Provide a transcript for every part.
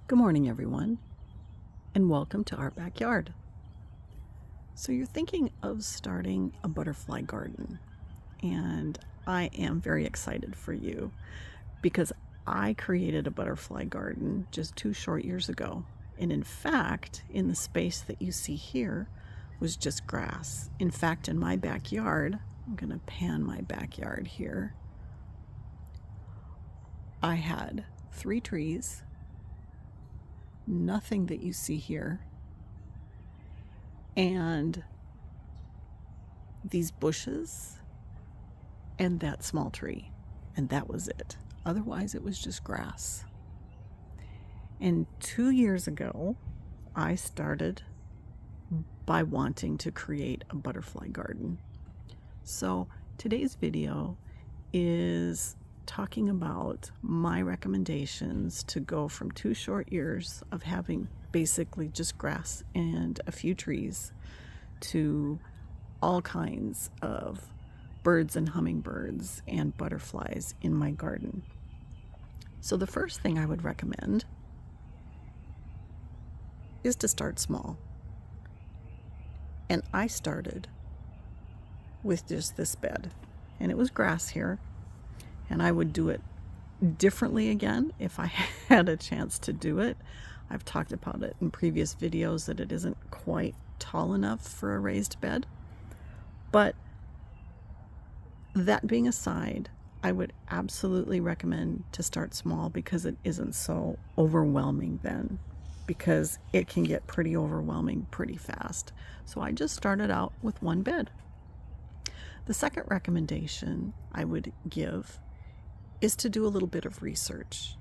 Good morning, everyone, and welcome to our backyard. So you're thinking of starting a butterfly garden, and I am very excited for you because I created a butterfly garden just 2 short years ago. And in fact, in the space that you see here was just grass. In fact, in my backyard, I'm going to pan my backyard here, I had 3 trees, nothing that you see here, and these bushes and that small tree, and that was it. Otherwise, it was just grass. And 2 years ago, I started by wanting to create a butterfly garden. So today's video is talking about my recommendations to go from 2 short years of having basically just grass and a few trees to all kinds of birds and hummingbirds and butterflies in my garden. So the first thing I would recommend is to start small. And I started with just this bed, and it was grass here, and I would do it differently again if I had a chance to do it. I've talked about it in previous videos that it isn't quite tall enough for a raised bed. But that being aside, I would absolutely recommend to start small because it isn't so overwhelming then, because it can get pretty overwhelming pretty fast. So I just started out with 1 bed. The second recommendation I would give is to do a little bit of research.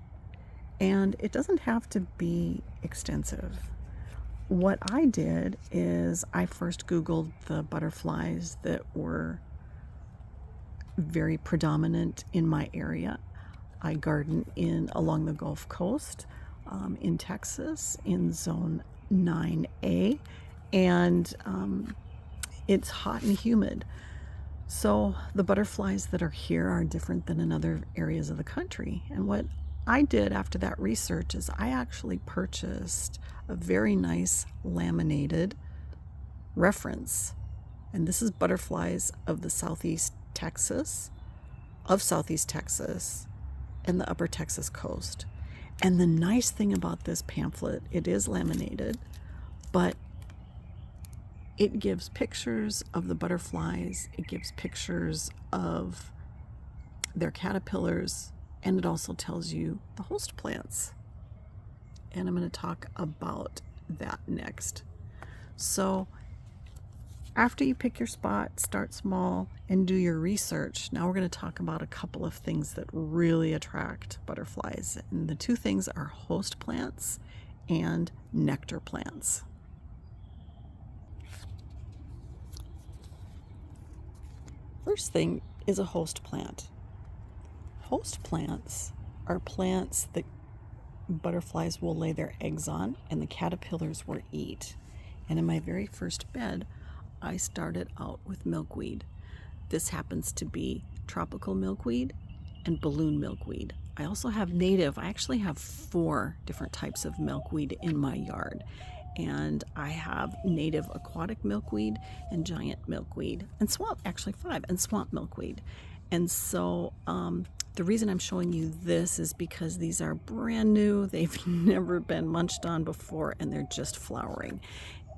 And it doesn't have to be extensive. What I did is I first Googled the butterflies that were very predominant in my area. I garden along the Gulf Coast, in Texas, in Zone 9A, and it's hot and humid. So the butterflies that are here are different than in other areas of the country. And what I did after that research is I actually purchased a very nice laminated reference. And this is butterflies of Southeast Texas, and the Upper Texas coast. And the nice thing about this pamphlet, it is laminated, but it gives pictures of the butterflies, it gives pictures of their caterpillars, and it also tells you the host plants. And I'm going to talk about that next. So after you pick your spot, start small, and do your research, now we're going to talk about a couple of things that really attract butterflies. And the 2 things are host plants and nectar plants. First thing is a host plant. Host plants are plants that butterflies will lay their eggs on and the caterpillars will eat. And in my very first bed, I started out with milkweed. This happens to be tropical milkweed and balloon milkweed. I also have native. I actually have 4 different types of milkweed in my yard. And I have native aquatic milkweed and giant milkweed and swamp, actually 5, and swamp milkweed. And so the reason I'm showing you this is because these are brand new. They've never been munched on before, and they're just flowering.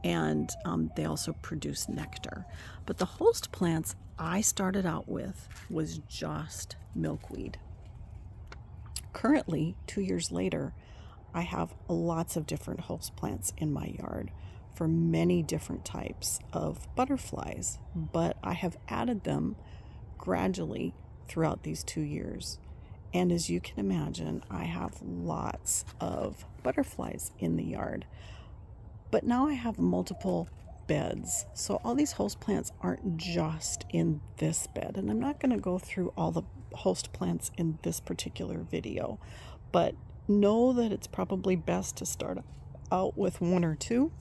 And they also produce nectar. But the host plants I started out with was just milkweed. Currently, 2 years later, I have lots of different host plants in my yard for many different types of butterflies, but I have added them gradually throughout these 2 years. And as you can imagine, I have lots of butterflies in the yard. But now I have multiple beds. So all these host plants aren't just in this bed. And I'm not going to go through all the host plants in this particular video. But know that it's probably best to start out with 1 or 2.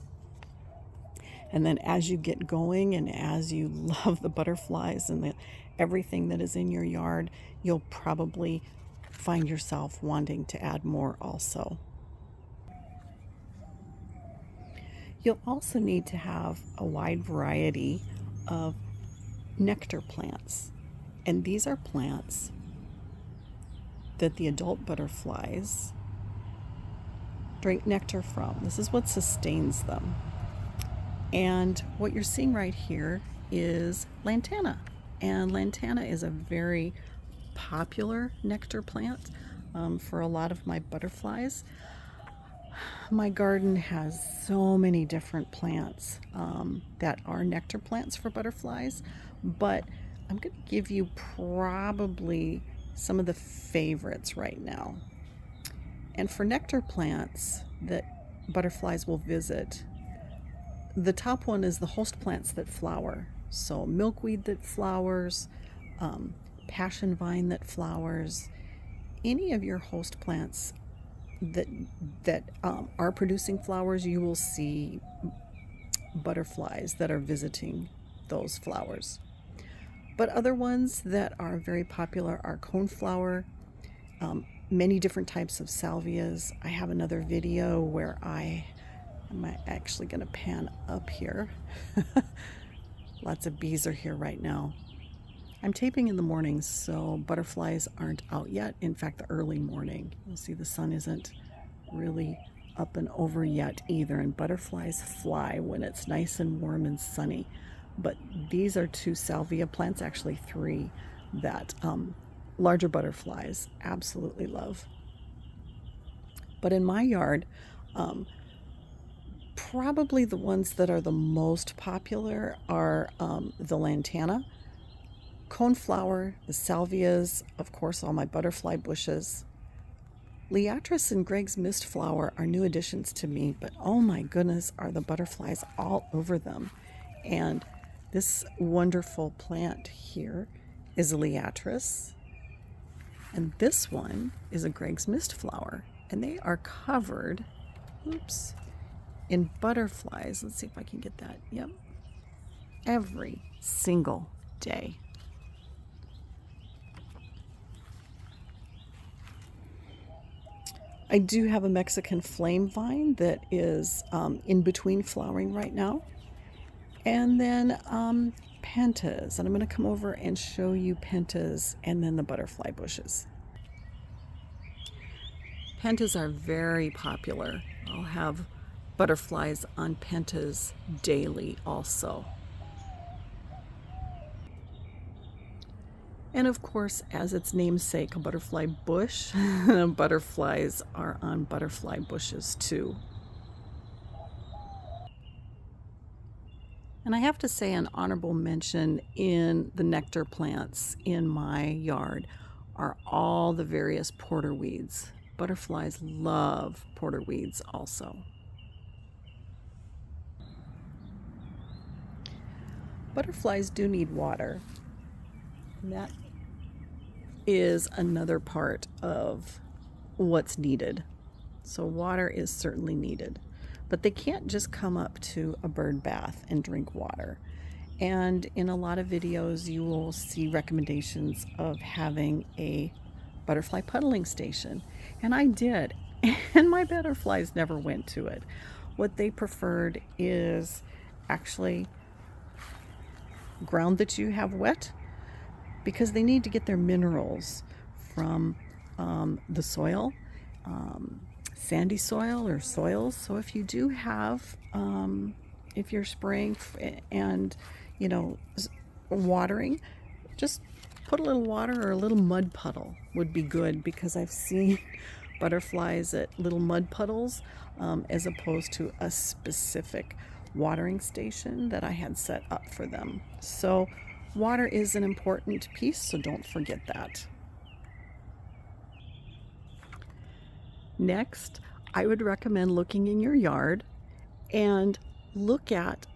And then as you get going and as you love the butterflies and everything that is in your yard, you'll probably find yourself wanting to add more also. You'll also need to have a wide variety of nectar plants. And these are plants that the adult butterflies drink nectar from. This is what sustains them. And what you're seeing right here is lantana. And lantana is a very popular nectar plant for a lot of my butterflies. My garden has so many different plants that are nectar plants for butterflies, but I'm going to give you probably some of the favorites right now. And for nectar plants that butterflies will visit, the top one is the host plants that flower. So milkweed that flowers, passion vine that flowers, any of your host plants that are producing flowers, you will see butterflies that are visiting those flowers. But other ones that are very popular are coneflower, many different types of salvias. I have another video where am actually going to pan up here. Lots of bees are here right now. I'm taping in the mornings, so butterflies aren't out yet. In fact, the early morning. You'll see the sun isn't really up and over yet either, and butterflies fly when it's nice and warm and sunny. But these are 2 salvia plants, actually 3, that larger butterflies absolutely love. But in my yard, probably the ones that are the most popular are the lantana, coneflower, the salvias, of course, all my butterfly bushes. Liatris and Greg's mist flower are new additions to me, but oh my goodness, are the butterflies all over them. And this wonderful plant here is a Liatris, and this one is a Greg's mist flower, and they are covered, in butterflies. Let's see if I can get that. Yep. Every single day. I do have a Mexican flame vine that is in between flowering right now. And then pentas. And I'm going to come over and show you pentas and then the butterfly bushes. Pentas are very popular. I'll have butterflies on pentas daily also. And of course, as its namesake, a butterfly bush, butterflies are on butterfly bushes too. And I have to say an honorable mention in the nectar plants in my yard are all the various porterweeds. Butterflies love porterweeds also. Butterflies do need water. And that is another part of what's needed. So water is certainly needed. But they can't just come up to a bird bath and drink water. And in a lot of videos, you will see recommendations of having a butterfly puddling station. And I did, and my butterflies never went to it. What they preferred is actually ground that you have wet, because they need to get their minerals from the soil, sandy soil or soils. So if you do have, if you're spraying and, watering, just put a little water or a little mud puddle would be good, because I've seen butterflies at little mud puddles as opposed to a specific watering station that I had set up for them. So water is an important piece, so don't forget that. Next, I would recommend looking in your yard and look at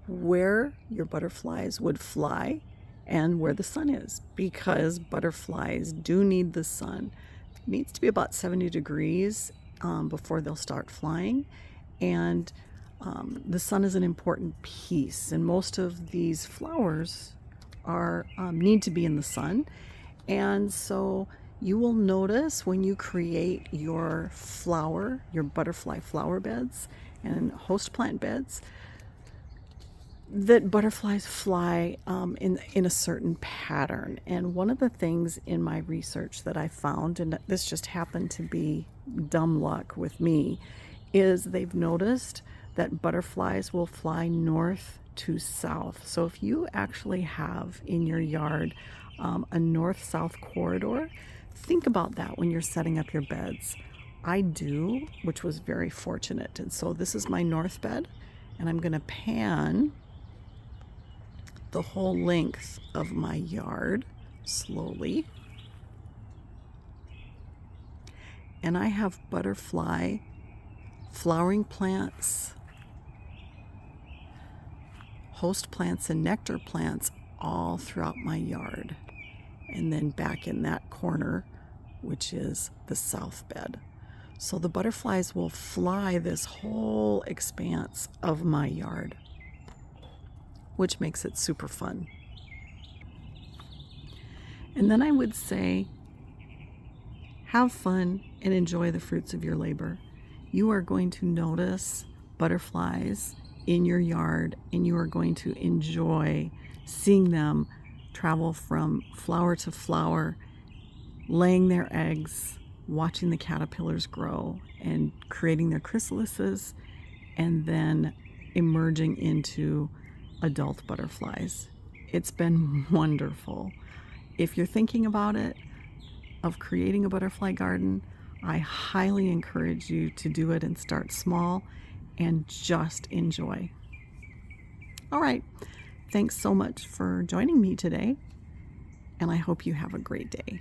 where your butterflies would fly and where the sun is, because butterflies do need the sun. It needs to be about 70 degrees before they'll start flying, and the sun is an important piece, and most of these flowers need to be in the sun. And so you will notice when you create your butterfly flower beds, and host plant beds, that butterflies fly in a certain pattern. And one of the things in my research that I found, and this just happened to be dumb luck with me, is they've noticed that butterflies will fly north to south. So if you actually have in your yard a north-south corridor, think about that when you're setting up your beds. I do, which was very fortunate. And so this is my north bed, and I'm going to pan the whole length of my yard slowly. And I have butterfly flowering plants, host plants, and nectar plants all throughout my yard. And then back in that corner, which is the south bed. So the butterflies will fly this whole expanse of my yard, which makes it super fun. And then I would say, have fun and enjoy the fruits of your labor. You are going to notice butterflies in your yard, and you are going to enjoy seeing them travel from flower to flower, laying their eggs, watching the caterpillars grow and creating their chrysalises, and then emerging into adult butterflies. It's been wonderful. If you're thinking about it, of creating a butterfly garden, I highly encourage you to do it and start small and just enjoy. All right, thanks so much for joining me today, and I hope you have a great day.